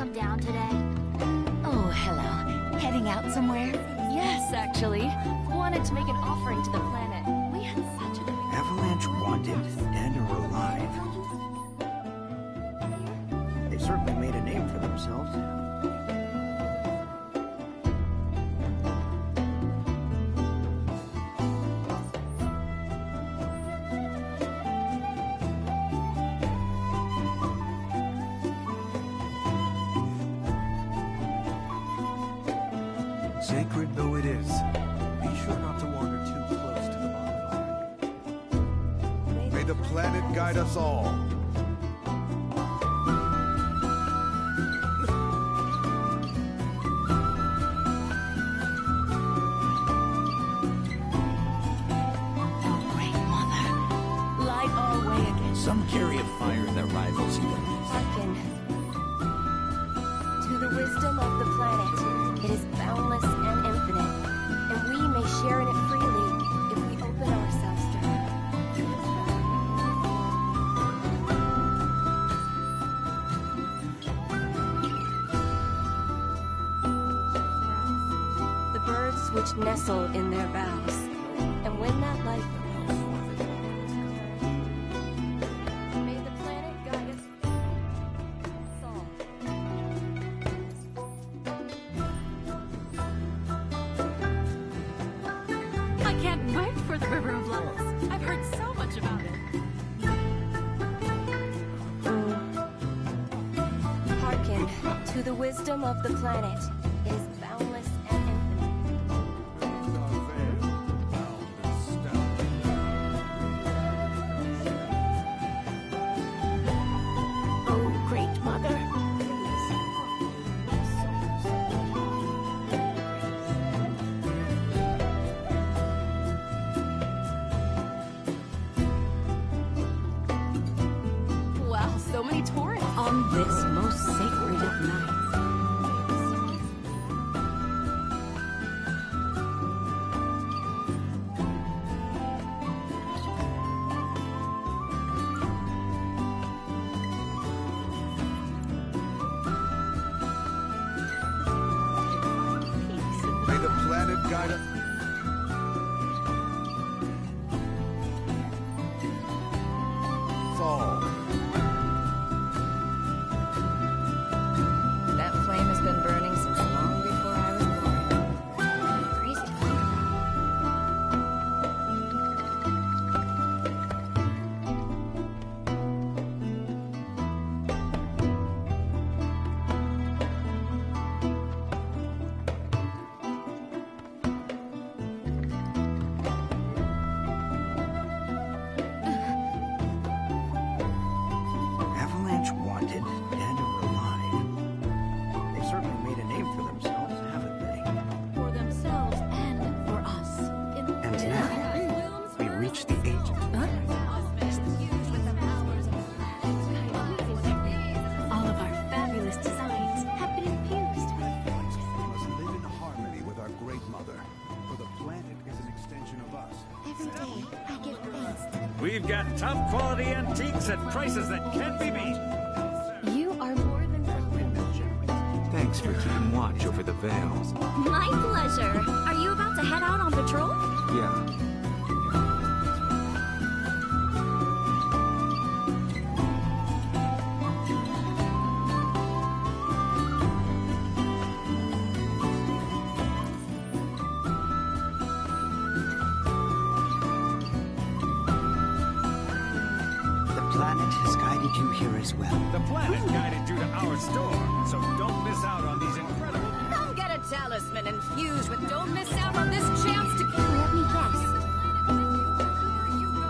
out down today? Oh, hello. Heading out somewhere? Yes, actually. Wanted to make an offering to the planet. We had such a... Avalanche wanted, dead or alive. They certainly made a name for themselves. Sacred though it is, be sure not to wander too close to the bottom. May the planet guide us all. Oh, Great Mother. Light our way again. Some carry a fire that rivals even. Hearken to the wisdom of the planet. It is boundless and infinite, and we may share in it freely if we open ourselves to her. The birds which nestle in their boughs, and when that light may the planet guide us all. I can't wait for the River of Lights. I've heard so much about it. Hearken to the wisdom of the planet. It is boundless and infinite. Oh, Great Mother. Wow, so many tourists. On this most sacred of nights. May the planet guide us. All. That flame has been burning since long before I was born. Crazy to think about. Avalanche wanted, dead or alive. They certainly made a name for themselves, haven't they? For themselves and for us. And now, we reach the age of All of our fabulous designs have been infused. We must live in harmony with our Great Mother, for the planet is an extension of us. Every day, I give thanks. We've got top quality antiques at prices that can't be beat. You are more than welcome. Thanks for keeping watch over the Veil. My pleasure. Are you about to head out on patrol? Yeah. the planet has guided you here as well. The planet guided you to our store, so don't miss out on these incredible... Come get a talisman infused with don't miss out on this chance to... Let me guess. Wherever you go.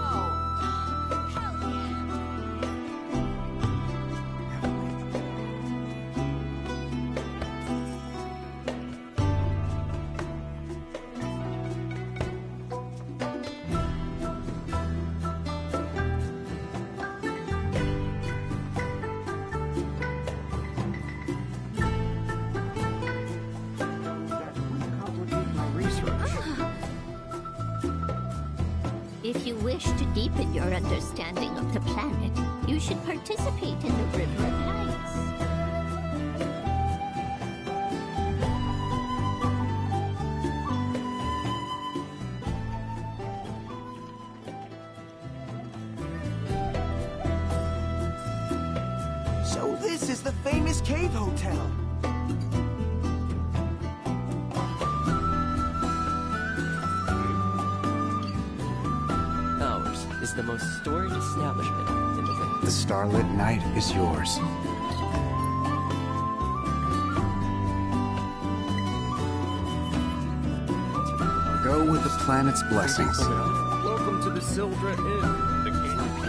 If you wish to deepen your understanding of the planet, you should participate in the River of Lights. is the famous cave hotel. Ours is the most storied establishment in the village. The starlit night is yours. Go with the planet's blessings. Welcome to the Sildra Inn. The gatekeepers.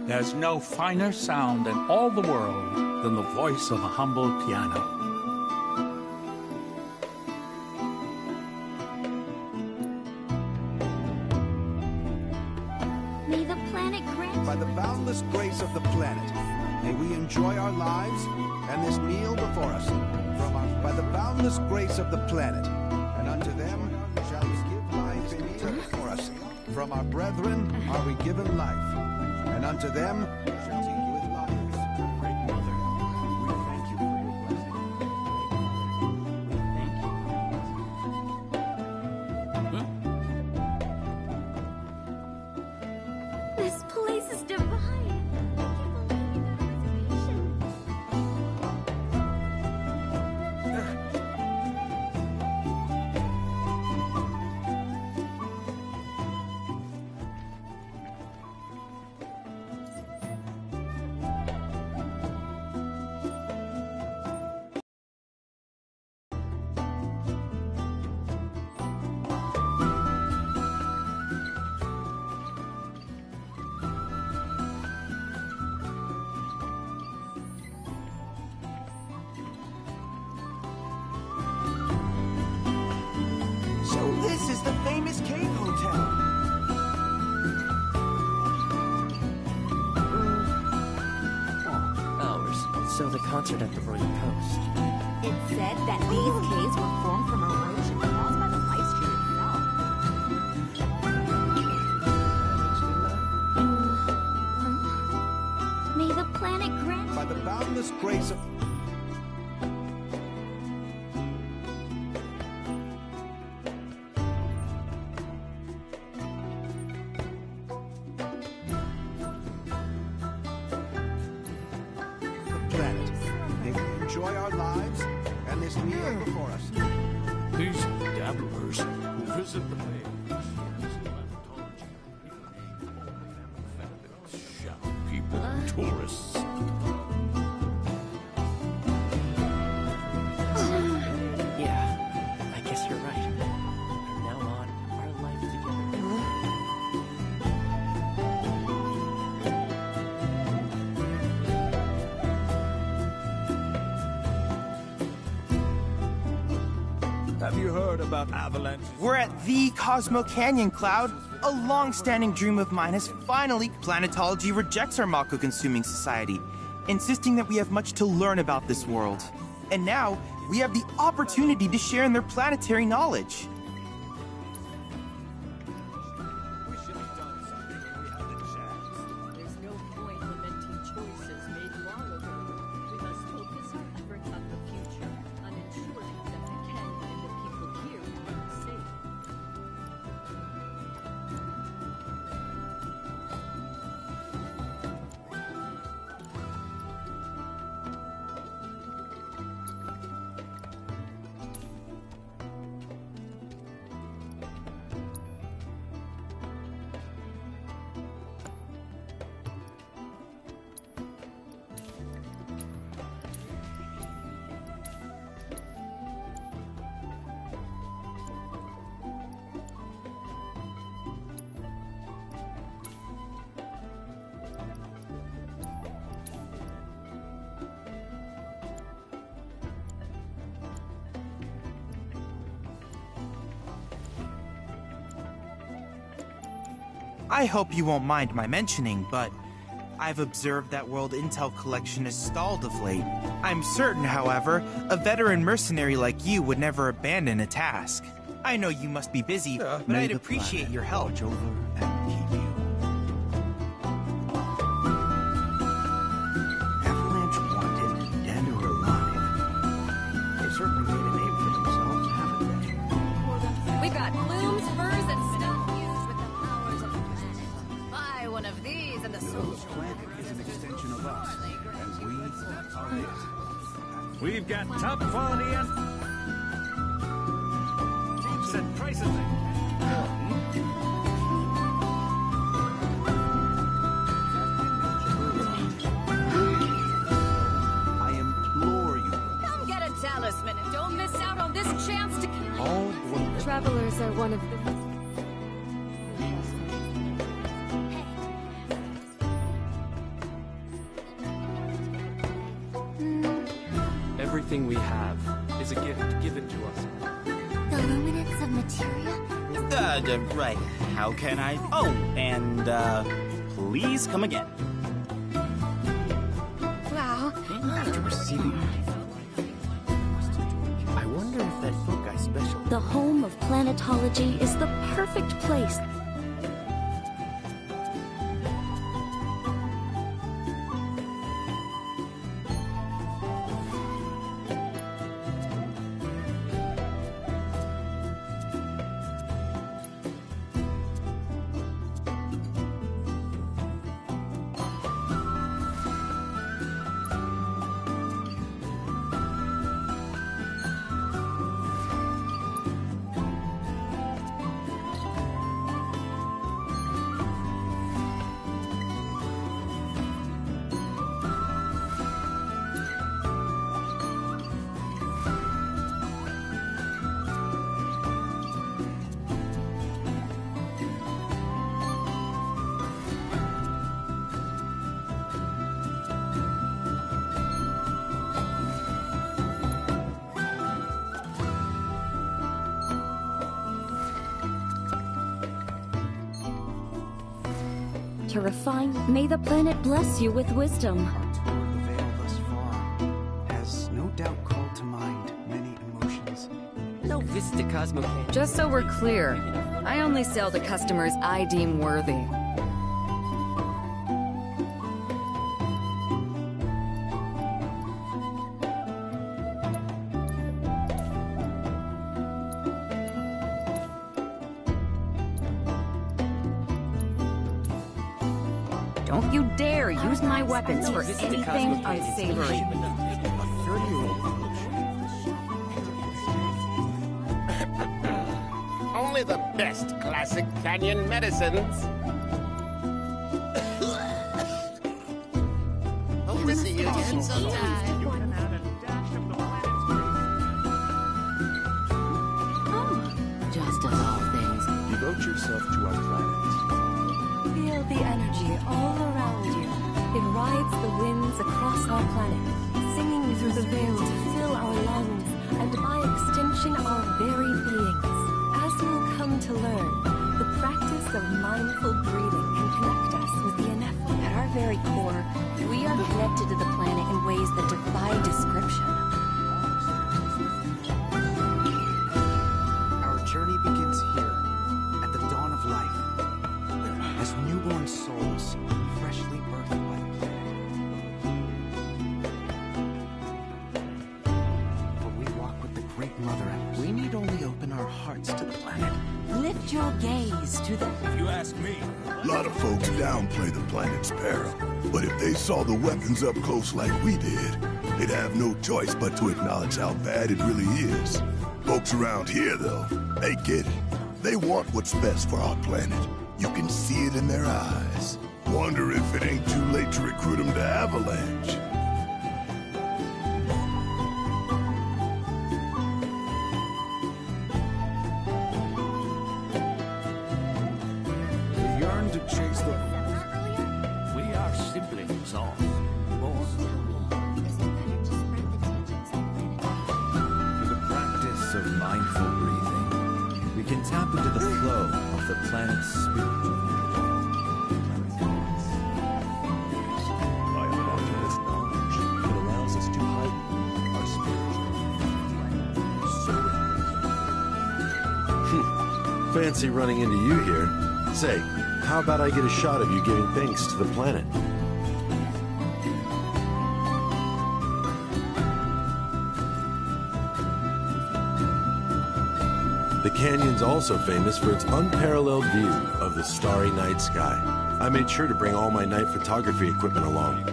There's no finer sound in all the world than the voice of a humble piano. May the planet grant... By the boundless grace of the planet, may we enjoy our lives and this meal before us. By the boundless grace of the planet, and unto them shall we give life in return for us. From our brethren are we given life, and unto them shall we give lives. Great Mother, we thank you for your blessing. This place is divine. I can't believe This is the famous cave hotel. Ours. So the concert at the Royal Coast. It said that these caves were formed from erosion caused by the life stream itself. May the planet grant... By the boundless grace of... planet. May we enjoy our lives and this meal before us. These dabblers who visit the caves, shallow people, tourists. Yeah, I guess you're right. From now on, our life together. about avalanches. We're at the Cosmo Canyon, Cloud. A long-standing dream of mine has finally... Planetology rejects our Mako-consuming society, insisting that we have much to learn about this world. And now, we have the opportunity to share in their planetary knowledge. There's no point lamenting choices made long ago. We must focus our efforts on the future, on ensuring that the canyon and the people here are safe. I hope you won't mind my mentioning, but I've observed that World Intel collection has stalled of late. I'm certain, however, a veteran mercenary like you would never abandon a task. I know you must be busy, but I'd appreciate your help. Watch over and keep you. Avalanche wanted, dead or alive. They certainly made a name for themselves, haven't they? We've got plumes, furs, and stuff used with the powers of the planet. Buy one of these and the The social planet is an extension of us, and we are it. We've got top quality and set prices. I implore you. Come get a talisman and don't miss out on this chance to... All one. Travelers are one of the... Everything we have is a gift given to us. The luminance of materia? Right. How can I... Oh, and, please come again. Wow. After receiving... I wonder if that book I special... The home of planetology is the perfect place. To refine, may the planet bless you with wisdom. Our tour of the Veil thus far has no doubt called to mind many emotions. No visit to Cosmo Canyon. Just so we're clear, I only sell to customers I deem worthy. Don't you dare use my weapons for anything unsavory. Only the best classic canyon medicines. Hope to see you again sometime. Just as all things. Devote yourself to our planet. Feel the energy all around you. It rides the winds across our planet, singing through the veil to fill our lungs, and by extension our very being. mindful breathing can connect us with the ineffable. At our very core, we are connected to the planet in ways that defy description. Our journey begins here, at the dawn of life, as newborn souls, freshly birthed by the planet. But we walk with the Great Mother, and we need only open our hearts to the planet. Lift your gaze to the... If you ask me. A lot of folks downplay the planet's peril, but if they saw the weapons up close like we did, they'd have no choice but to acknowledge how bad it really is. Folks around here, though, they get it. They want what's best for our planet. You can see it in their eyes. Wonder if it ain't too late to recruit them to Avalanche. We yearn to chase the... We are siblings all. Through the practice of mindful breathing, we can tap into the flow of the planet's spirit. By applying this knowledge, it allows us to heighten our spiritual. Fancy running into you here. Say, how about I get a shot of you giving thanks to the planet? The canyon's also famous for its unparalleled view of the starry night sky. I made sure to bring all my night photography equipment along.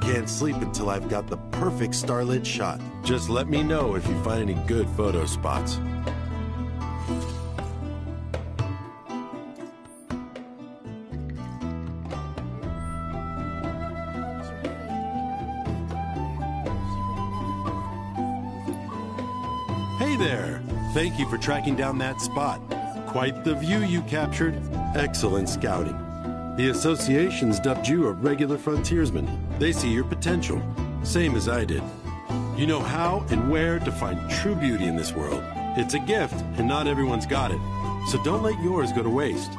Can't sleep until I've got the perfect starlit shot. Just let me know if you find any good photo spots. Hey there! Thank you for tracking down that spot. Quite the view you captured. Excellent scouting. The association's dubbed you a regular frontiersman. They see your potential, same as I did. You know how and where to find true beauty in this world. It's a gift, and not everyone's got it. So don't let yours go to waste.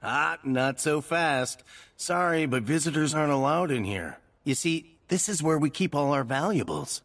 Ah, not so fast. Sorry, but visitors aren't allowed in here. You see, this is where we keep all our valuables.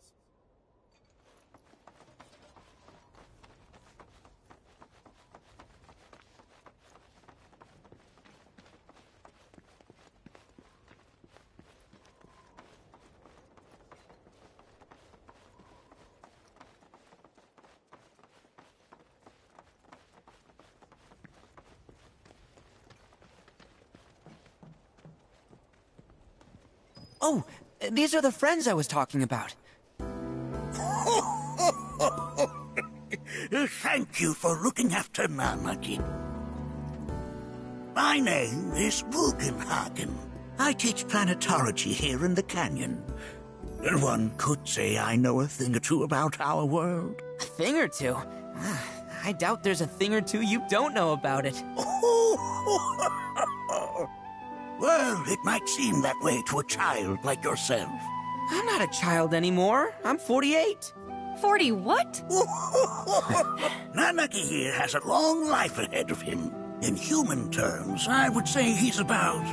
Oh, these are the friends I was talking about. Thank you for looking after Nanaki. My name is Bugenhagen. I teach planetology here in the canyon. One could say I know a thing or two about our world. A thing or two? I doubt there's a thing or two you don't know about it. Well, it might seem that way to a child like yourself. I'm not a child anymore. I'm 48. 40 what? Nanaki here has a long life ahead of him. In human terms, I would say he's about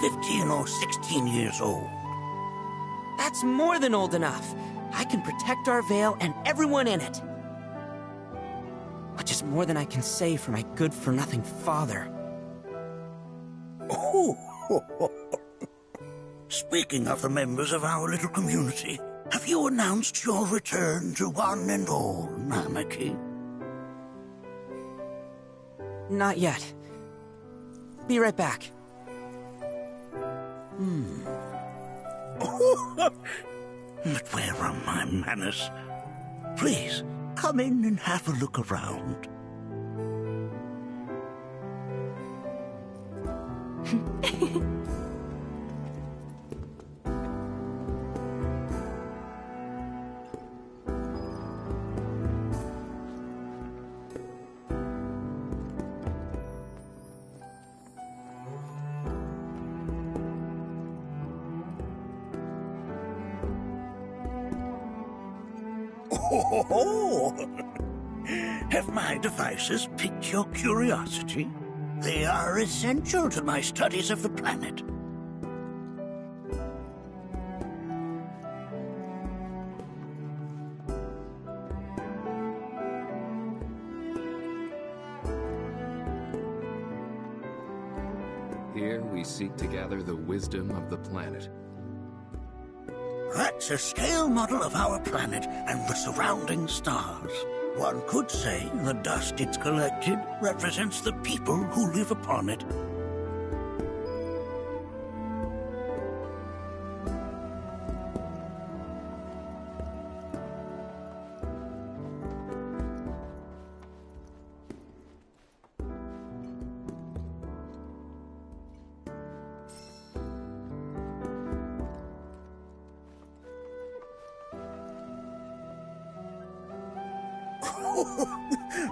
15 or 16 years old. That's more than old enough. I can protect our Veil and everyone in it. Which is more than I can say for my good-for-nothing father. Speaking of the members of our little community, have you announced your return to one and all, Nanaki? Not yet. Be right back. But where are my manners? Please, come in and have a look around. Have my devices piqued your curiosity? They are essential to my studies of the planet. Here we seek to gather the wisdom of the planet. That's a scale model of our planet and the surrounding stars. One could say the dust it's collected represents the people who live upon it.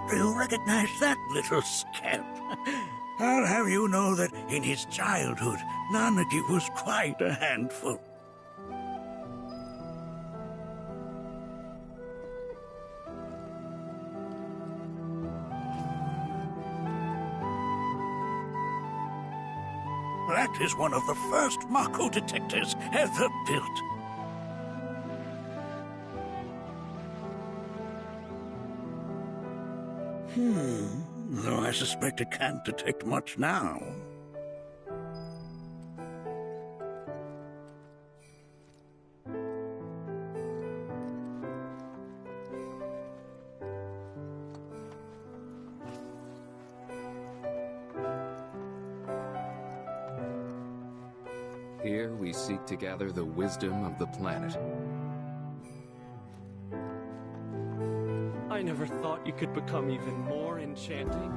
Do you recognize that little scamp? I'll have you know that in his childhood, Nanaki was quite a handful. That is one of the first Mako detectors ever built. Though I suspect it can't detect much now. Here we seek to gather the wisdom of the planet. I never thought you could become even more enchanting.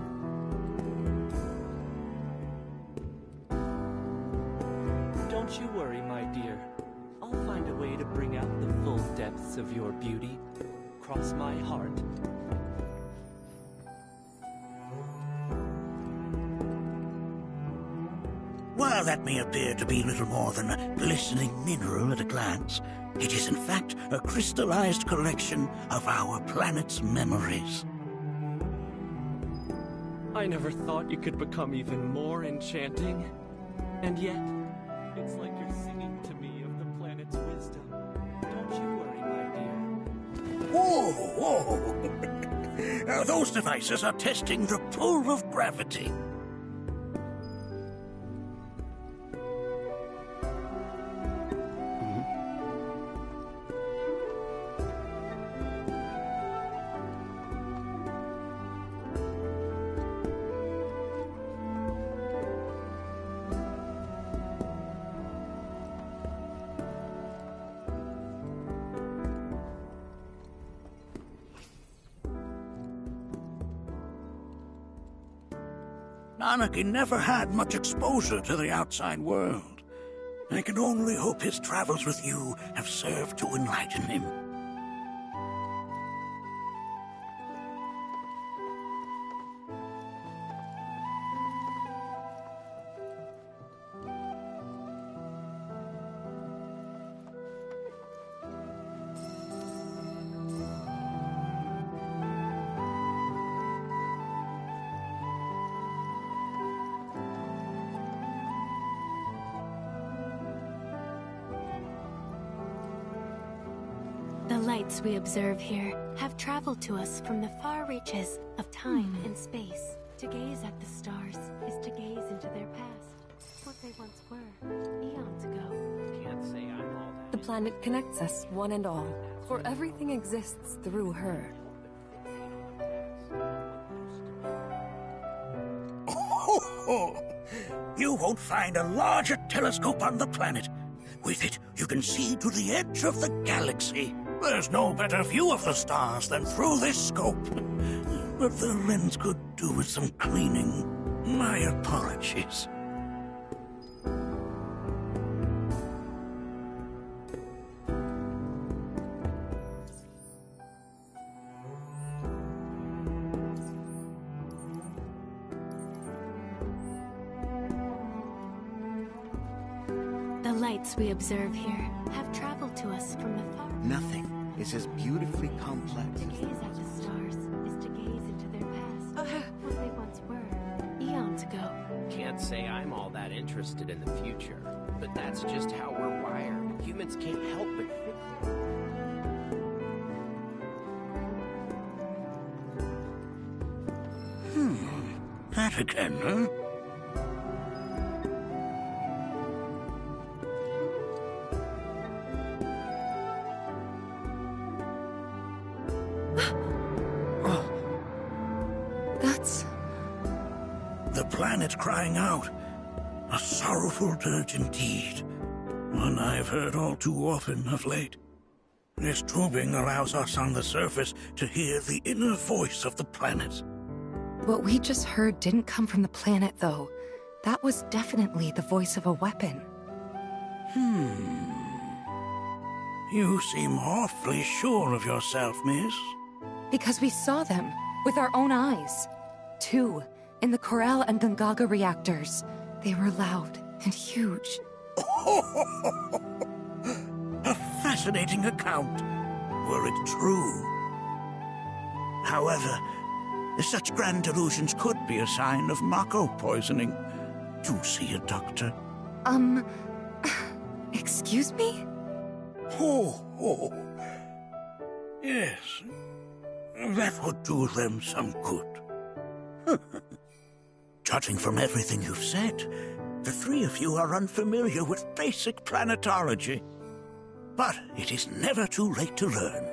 Don't you worry, my dear. I'll find a way to bring out the full depths of your beauty. Cross my heart. While that may appear to be little more than a glistening mineral at a glance, it is in fact a crystallized collection of our planet's memories. I never thought you could become even more enchanting. And yet, it's like you're singing to me of the planet's wisdom. Don't you worry, my dear. Whoa! Those devices are testing the pull of gravity. Anarchy never had much exposure to the outside world. I can only hope his travels with you have served to enlighten him. The lights we observe here have traveled to us from the far reaches of time and space. To gaze at the stars is to gaze into their past, what they once were, eons ago. Can't say I'm all that. The planet connects us, one and all, for everything exists through her. Oh, you won't find a larger telescope on the planet. With it, you can see to the edge of the galaxy. There's no better view of the stars than through this scope. But the lens could do with some cleaning. My apologies. The lights we observe here have traveled to us from the far... Nothing is as beautifully complex. To gaze at the stars is to gaze into their past, what they once were, eons ago. Can't say I'm all that interested in the future, but that's just how we're wired. Humans can't help but That again, huh? That's... The planet crying out. A sorrowful dirge indeed. One I've heard all too often of late. This tubing allows us on the surface to hear the inner voice of the planet. What we just heard didn't come from the planet, though. That was definitely the voice of a weapon. You seem awfully sure of yourself, miss. Because we saw them, with our own eyes. 2, in the Corel and Gungaga reactors. They were loud and huge. A fascinating account, were it true. However, such grand delusions could be a sign of Mako poisoning. Do see a doctor. Excuse me? Oh. Yes. That would do them some good. Judging from everything you've said, the three of you are unfamiliar with basic planetology. But it is never too late to learn.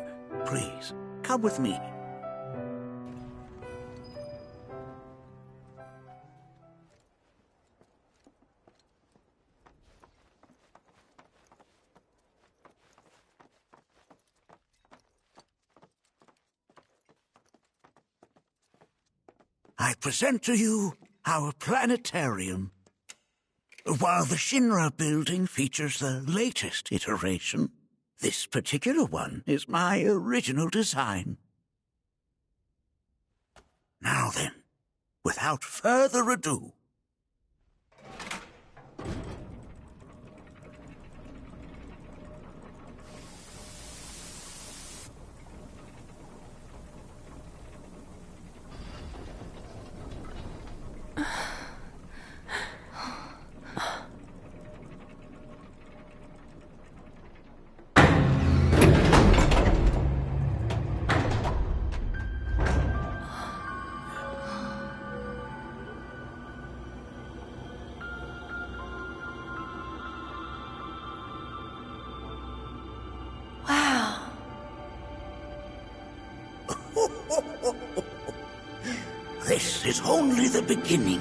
Please, come with me. I present to you our planetarium. While the Shinra building features the latest iteration, this particular one is my original design. Now then, without further ado, this is only the beginning.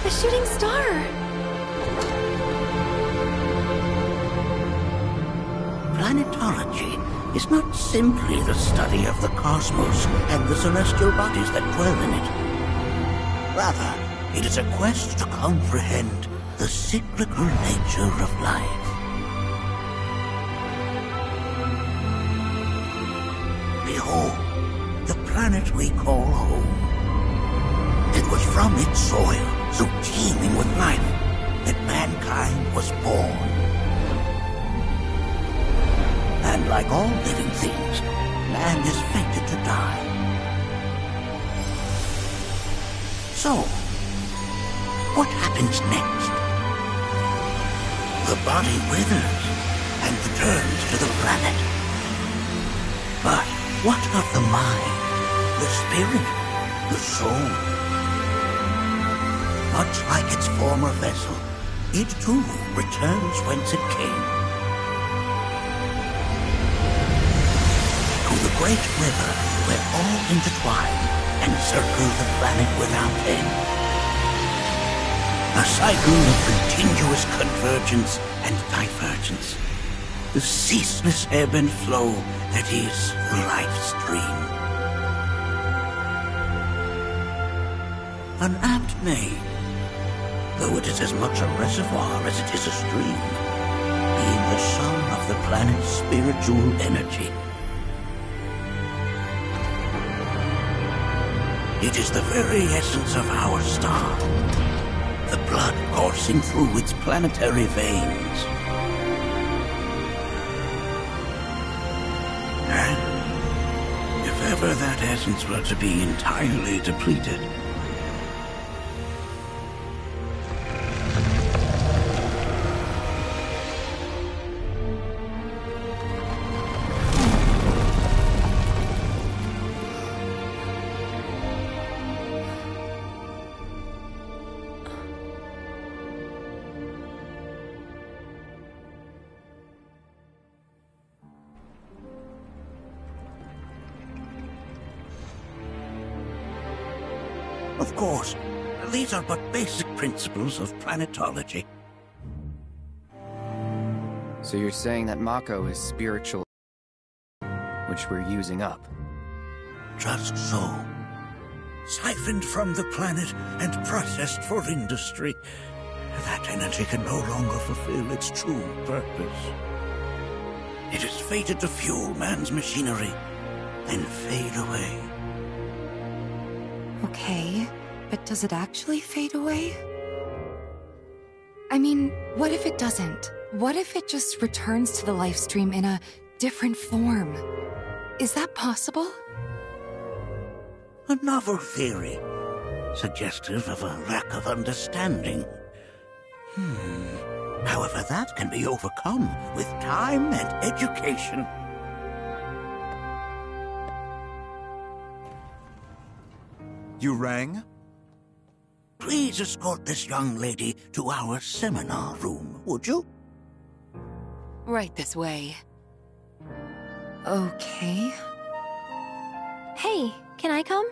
A shooting star! Planetology is not simply the study of the cosmos and the celestial bodies that dwell in it. Rather, It is a quest to comprehend the cyclical nature of life. Behold, the planet we call home. It was from its soil, so teeming with life, that mankind was born. And like all living things, man is fated to die. So, what happens next? The body withers and returns to the planet. But what of the mind, the spirit, the soul? Much like its former vessel, it too returns whence it came. To the great river where all intertwine and circle the planet without end. A cycle of continuous convergence and divergence. The ceaseless ebb and flow that is the life stream. An apt name, though it is as much a reservoir as it is a stream, being the sum of the planet's spiritual energy. It is the very essence of our star, the blood coursing through its planetary veins. And if ever that essence were to be entirely depleted, of course, these are but basic principles of planetology. So you're saying that Mako is spiritual, which we're using up? Just so. Siphoned from the planet and processed for industry, that energy can no longer fulfill its true purpose. It is fated to fuel man's machinery, then fade away. Okay, but does it actually fade away? I mean, what if it doesn't? What if it just returns to the life stream in a different form? Is that possible? A novel theory, suggestive of a lack of understanding. However, that can be overcome with time and education. You rang? Please escort this young lady to our seminar room, would you? Right this way. Okay. Hey, can I come?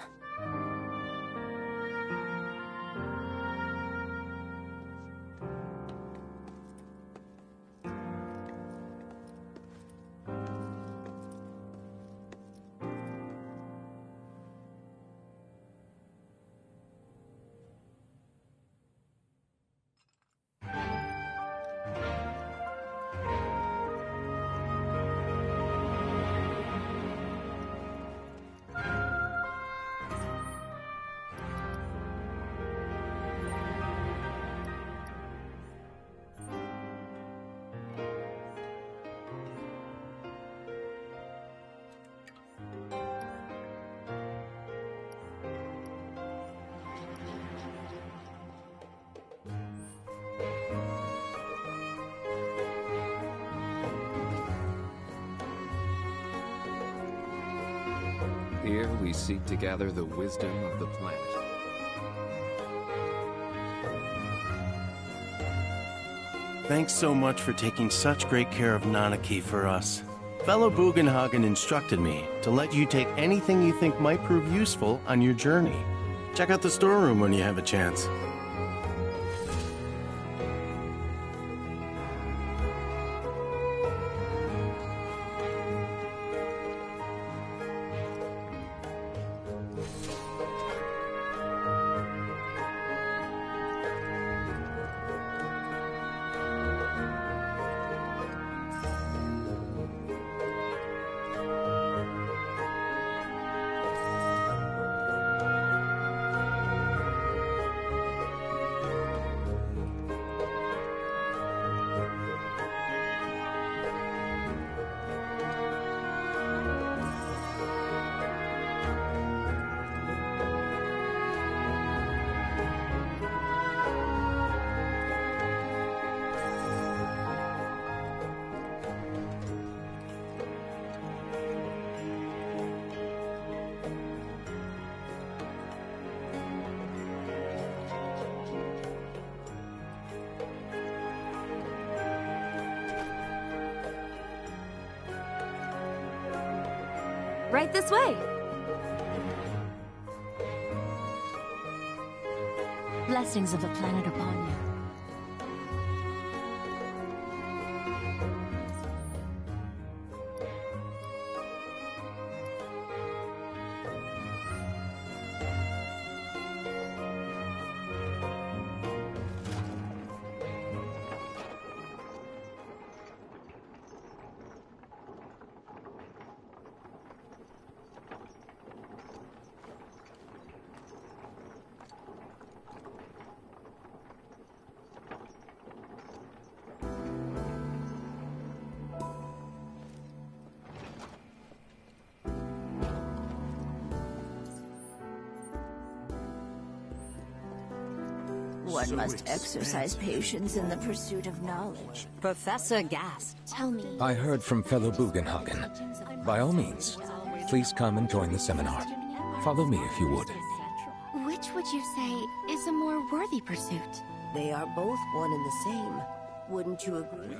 Here we seek to gather the wisdom of the planet. Thanks so much for taking such great care of Nanaki for us. Fellow Bugenhagen instructed me to let you take anything you think might prove useful on your journey. Check out the storeroom when you have a chance. Right this way. Blessings of the planet upon you. One must exercise patience in the pursuit of knowledge. Professor Gast. Tell me. I heard from fellow Bugenhagen. By all means, please come and join the seminar. Follow me if you would. Which would you say is a more worthy pursuit? They are both one and the same. Wouldn't you agree?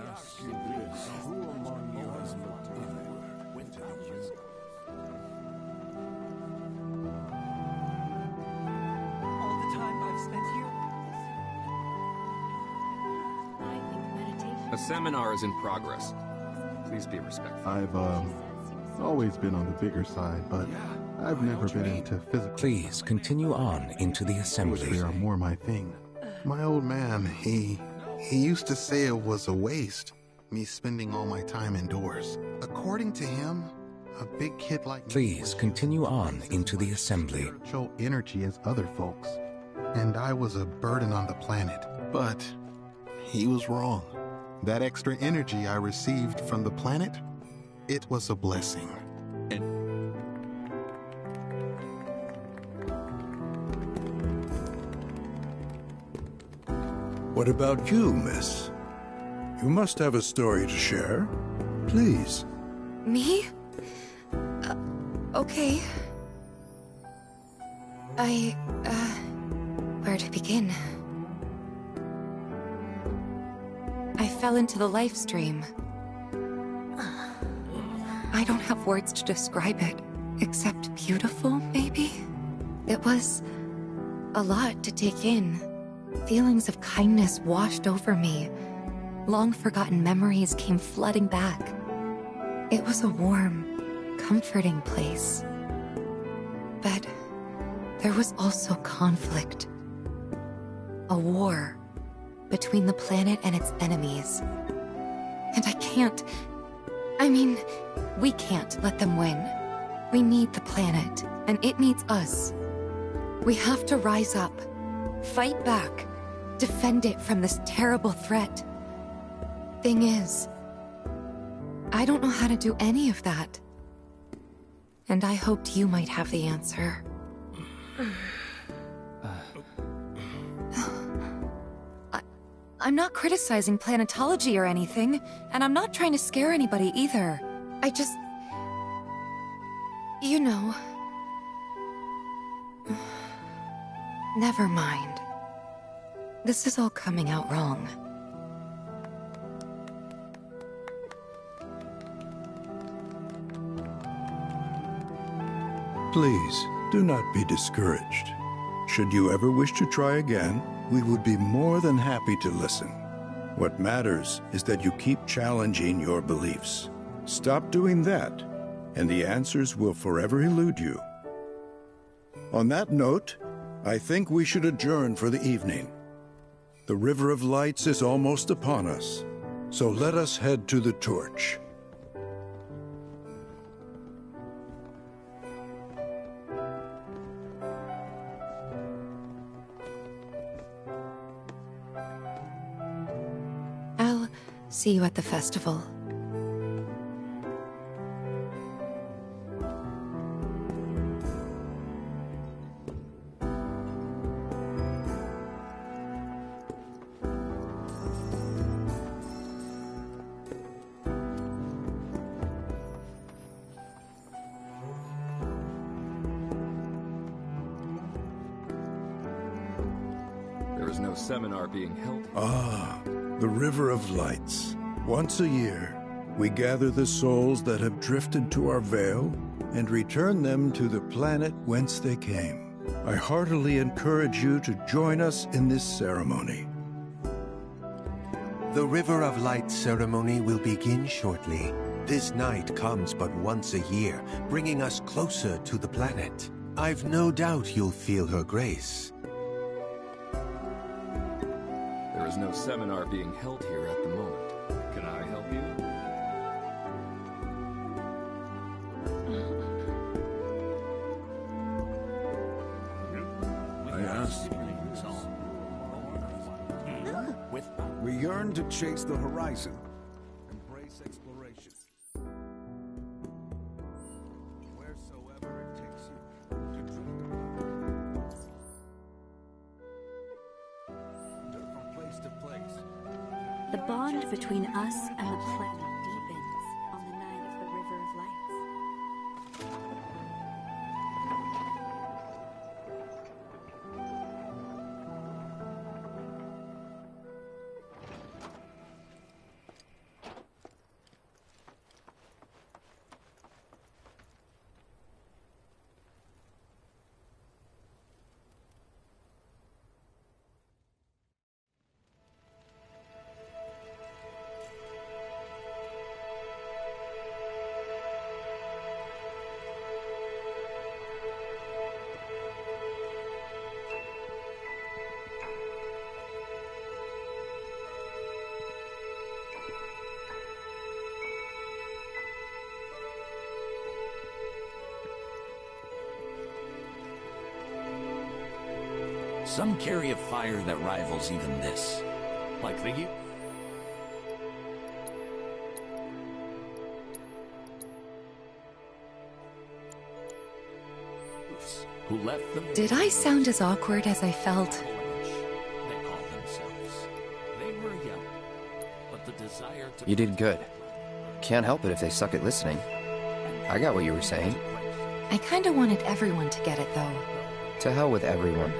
A seminar is in progress. Please be respectful. I've always been on the bigger side, but I've never been into physical. Please continue on into the assembly. They are more my thing. My old man, he used to say it was a waste, me spending all my time indoors. According to him, a big kid like me. Please continue on into the assembly. Spiritual energy as other folks, and I was a burden on the planet. But he was wrong. That extra energy I received from the planet, it was a blessing. What about you, miss? You must have a story to share. Please. Me? Okay. Where to begin? I fell into the life stream. I don't have words to describe it, except beautiful, maybe? It was a lot to take in. Feelings of kindness washed over me. Long-forgotten memories came flooding back. It was a warm, comforting place. But there was also conflict. A war between the planet and its enemies. And we can't let them win. We need the planet, and it needs us. We have to rise up, fight back, defend it from this terrible threat. Thing is, I don't know how to do any of that. And I hoped you might have the answer. I'm not criticizing planetology or anything, and I'm not trying to scare anybody either. I just... You know... Never mind. This is all coming out wrong. Please, do not be discouraged. Should you ever wish to try again, we would be more than happy to listen. What matters is that you keep challenging your beliefs. Stop doing that, and the answers will forever elude you. On that note, I think we should adjourn for the evening. The River of Lights is almost upon us, so let us head to the torch. I'll see you at the festival. There is no seminar being held. Ah, the River of Lights. Once a year, We gather the souls that have drifted to our veil and return them to the planet whence they came. I heartily encourage you to join us in this ceremony. The River of Light ceremony will begin shortly. This night comes but once a year, bringing us closer to the planet. I've no doubt you'll feel her grace. There is no seminar being held here at the moment. Can I help you? I asked. We yearn to chase the horizon, embrace exploration. Wheresoever it takes you, to drift from place to place. The bond between us and the planet deepens on the night of the River of Lights. Some carry a fire that rivals even this. Like the who left them. Did I sound as awkward as I felt? They call themselves. They were young, but the desire to... You did good. Can't help it if they suck at listening. I got what you were saying. I kinda wanted everyone to get it, though. To hell with everyone.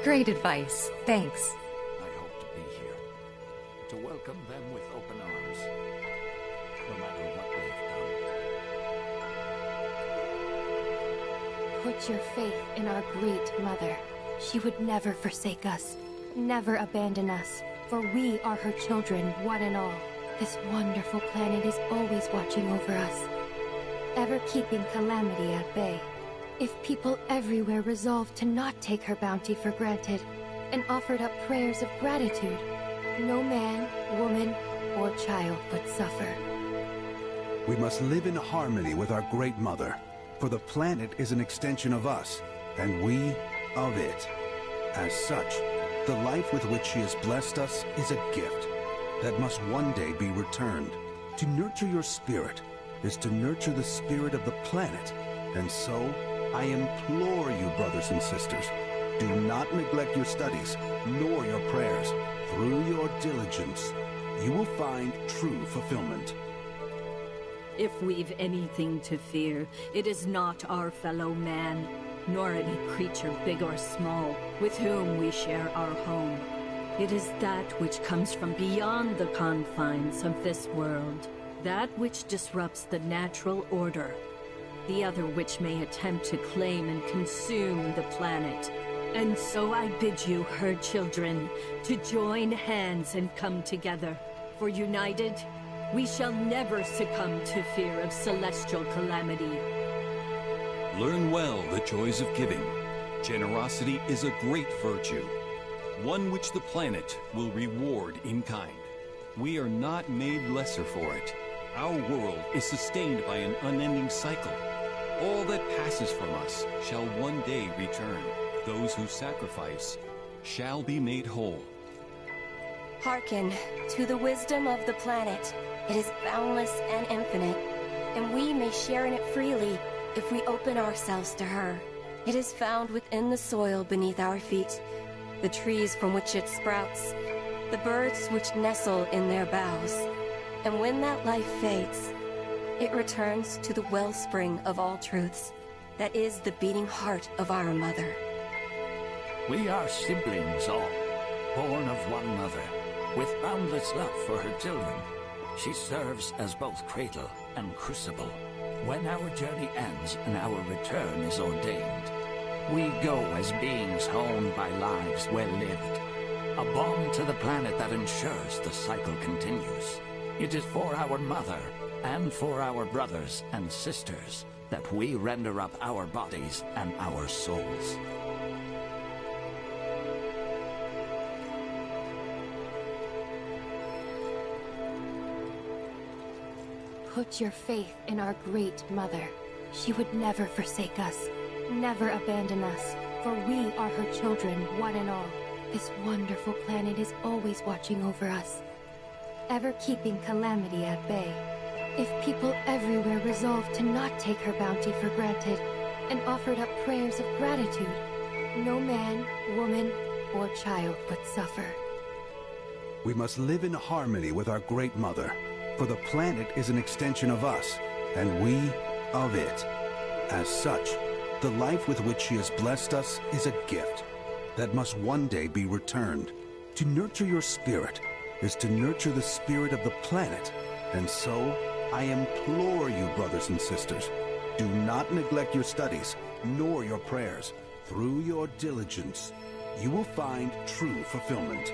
Great advice. Thanks. I hope to be here, to welcome them with open arms, no matter what they've done. Put your faith in our great mother. She would never forsake us, never abandon us, for we are her children, one and all. This wonderful planet is always watching over us, ever keeping calamity at bay. If people everywhere resolved to not take her bounty for granted, and offered up prayers of gratitude, no man, woman, or child would suffer. We must live in harmony with our Great Mother, for the planet is an extension of us, and we of it. As such, the life with which she has blessed us is a gift that must one day be returned. To nurture your spirit is to nurture the spirit of the planet, and so I implore you, brothers and sisters, do not neglect your studies, nor your prayers. Through your diligence, you will find true fulfillment. If we've anything to fear, it is not our fellow man, nor any creature big or small, with whom we share our home. It is that which comes from beyond the confines of this world, that which disrupts the natural order, the other which may attempt to claim and consume the planet. And so I bid you, her children, to join hands and come together. For united, we shall never succumb to fear of celestial calamity. Learn well the joys of giving. Generosity is a great virtue, one which the planet will reward in kind. We are not made lesser for it. Our world is sustained by an unending cycle. All that passes from us shall one day return. Those who sacrifice shall be made whole. Hearken to the wisdom of the planet. It is boundless and infinite, and we may share in it freely if we open ourselves to her. It is found within the soil beneath our feet, the trees from which it sprouts, the birds which nestle in their boughs. And when that life fades, it returns to the wellspring of all truths, that is the beating heart of our mother. We are siblings all, born of one mother. With boundless love for her children, she serves as both cradle and crucible. When our journey ends and our return is ordained, we go as beings honed by lives well lived. A bond to the planet that ensures the cycle continues. It is for our mother, and for our brothers and sisters, that we render up our bodies and our souls. Put your faith in our great mother. She would never forsake us, never abandon us, for we are her children, one and all. This wonderful planet is always watching over us, ever keeping calamity at bay. If people everywhere resolved to not take her bounty for granted, and offered up prayers of gratitude, no man, woman, or child would suffer. We must live in harmony with our Great Mother, for the planet is an extension of us, and we of it. As such, the life with which she has blessed us is a gift that must one day be returned. To nurture your spirit is to nurture the spirit of the planet, and so I implore you, brothers and sisters, do not neglect your studies, nor your prayers. Through your diligence, you will find true fulfillment.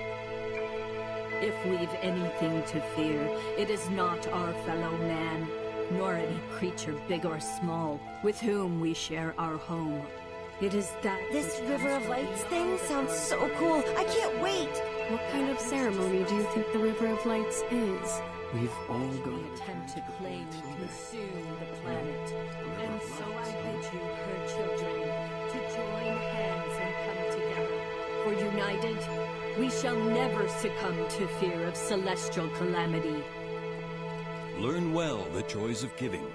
If we've anything to fear, it is not our fellow man, nor any creature big or small, with whom we share our home. It is that This River of Lights thing sounds so cool. I can't wait. What kind of ceremony do you think the River of Lights is? We've all We gone. attempt to claim and consume the planet. And so I bid you, her children, to join hands and come together. For united, we shall never succumb to fear of celestial calamity. Learn well the joys of giving.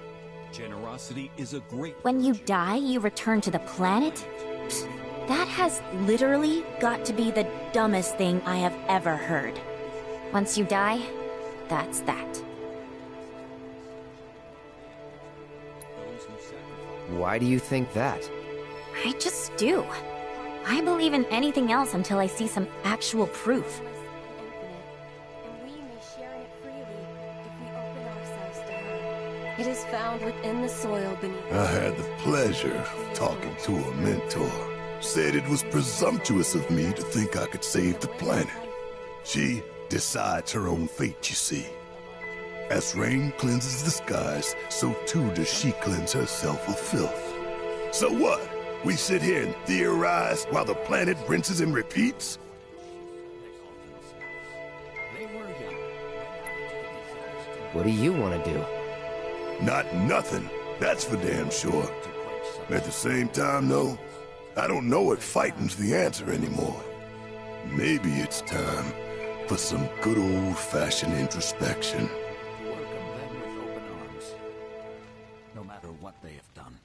Generosity is a great... When you die, you return to the planet? Psst, that has literally got to be the dumbest thing I have ever heard. Once you die, that's that. Why do you think that? I just do. I believe in anything else until I see some actual proof. It is found within the soil beneath. I had the pleasure of talking to a mentor. Said it was presumptuous of me to think I could save the planet. She decides her own fate, you see. As rain cleanses the skies, so too does she cleanse herself of filth. So what? We sit here and theorize while the planet rinses and repeats? What do you want to do? Not nothing, that's for damn sure. At the same time, though, I don't know if fighting's the answer anymore. Maybe it's time for some good old-fashioned introspection. To welcome them with open arms, no matter what they have done.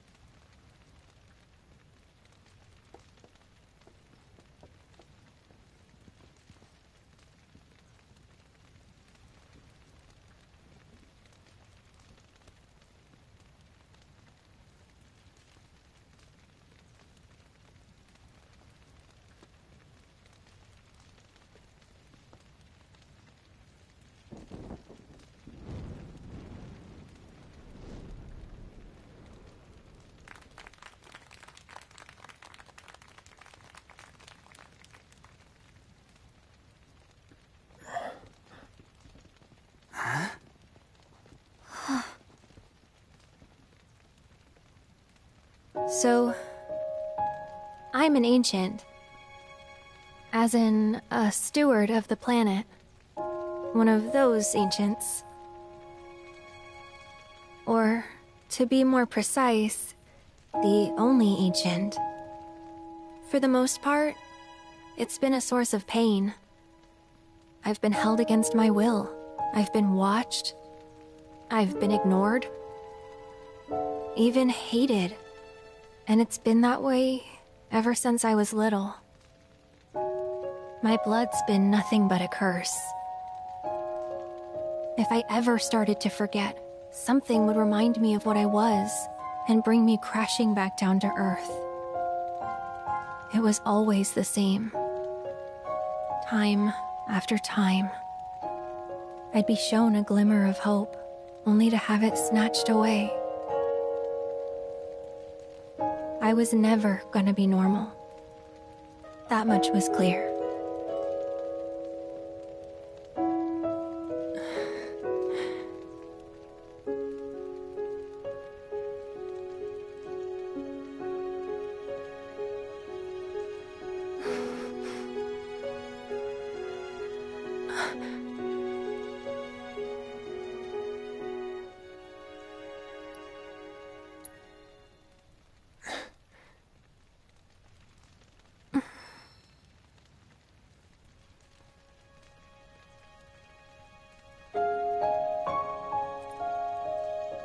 So, I'm an ancient. As in, a steward of the planet. One of those ancients. Or, to be more precise, the only ancient. For the most part, it's been a source of pain. I've been held against my will. I've been watched. I've been ignored. Even hated. And it's been that way ever since I was little. My blood's been nothing but a curse. If I ever started to forget, something would remind me of what I was and bring me crashing back down to Earth. It was always the same. Time after time. I'd be shown a glimmer of hope, only to have it snatched away. I was never gonna be normal. That much was clear.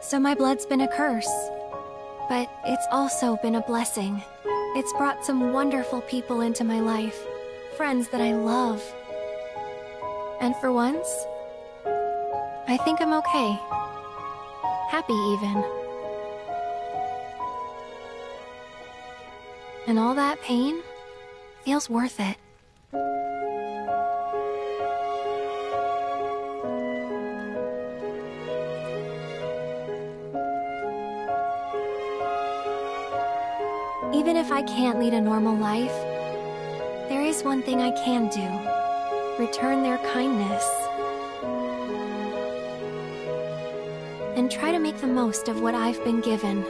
So my blood's been a curse, but it's also been a blessing. It's brought some wonderful people into my life, friends that I love. And for once, I think I'm okay. Happy even. And all that pain feels worth it. Even if I can't lead a normal life, there is one thing I can do. Return their kindness. And try to make the most of what I've been given.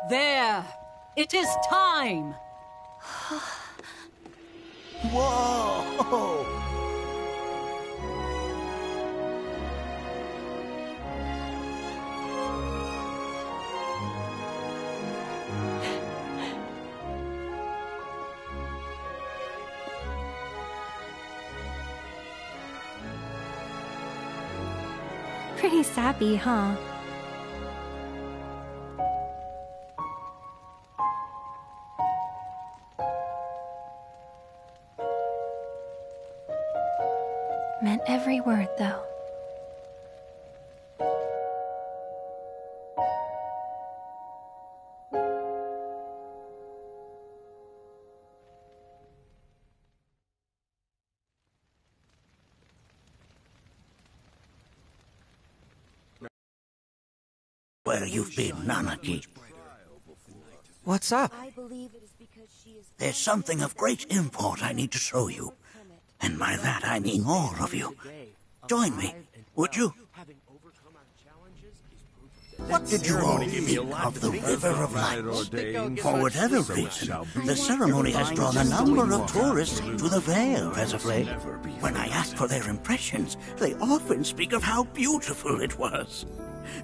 There! It is time! Whoa! Pretty sappy, huh? Meant every word, though. Where you've been, Nanaki. What's up? There's something of great import I need to show you. And by that I mean all of you. Join me, would you? What did you all think of the River of Lights? For whatever reason, the ceremony has drawn a number of tourists to the Vale as of late. When I ask for their impressions, they often speak of how beautiful it was.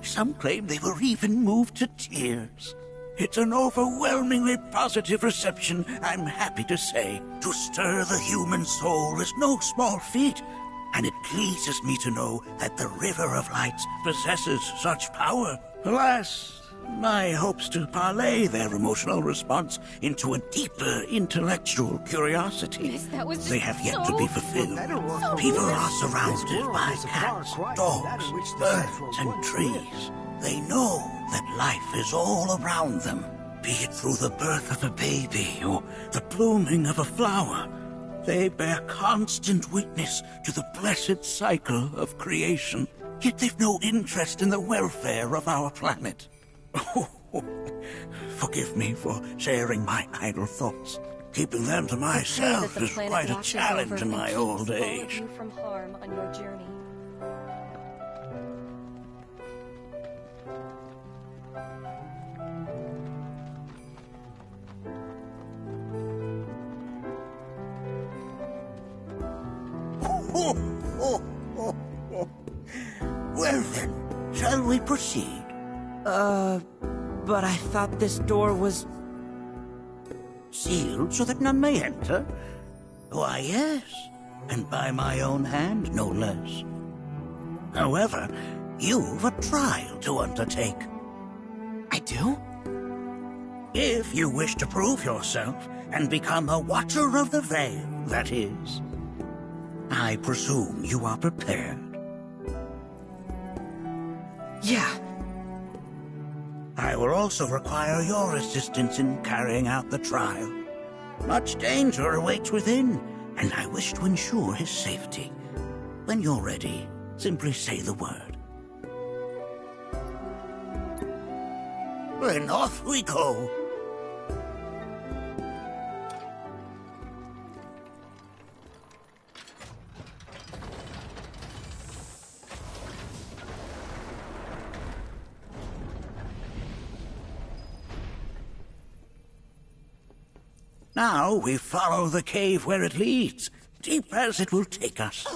Some claim they were even moved to tears. It's an overwhelmingly positive reception, I'm happy to say. To stir the human soul is no small feat, and it pleases me to know that the River of Lights possesses such power. Alas, my hopes to parlay their emotional response into a deeper intellectual curiosity, they have yet to be fulfilled. People are surrounded by cats, dogs, birds, and trees. They know that life is all around them, be it through the birth of a baby or the blooming of a flower. They bear constant witness to the blessed cycle of creation, yet they've no interest in the welfare of our planet. Forgive me for sharing my idle thoughts. Keeping them to myself the is planet quite a watches challenge over in and my keeps old all of age. you from harm on your journey. Well then, shall we proceed? But I thought this door was... Sealed so that none may enter? Why, yes. And by my own hand, no less. However, you've a trial to undertake. I do? If you wish to prove yourself and become a Watcher of the Veil, that is. I presume you are prepared. Yeah. I will also require your assistance in carrying out the trial. Much danger awaits within, and I wish to ensure his safety. When you're ready, simply say the word. Then off we go. Now we follow the cave where it leads, deep as it will take us.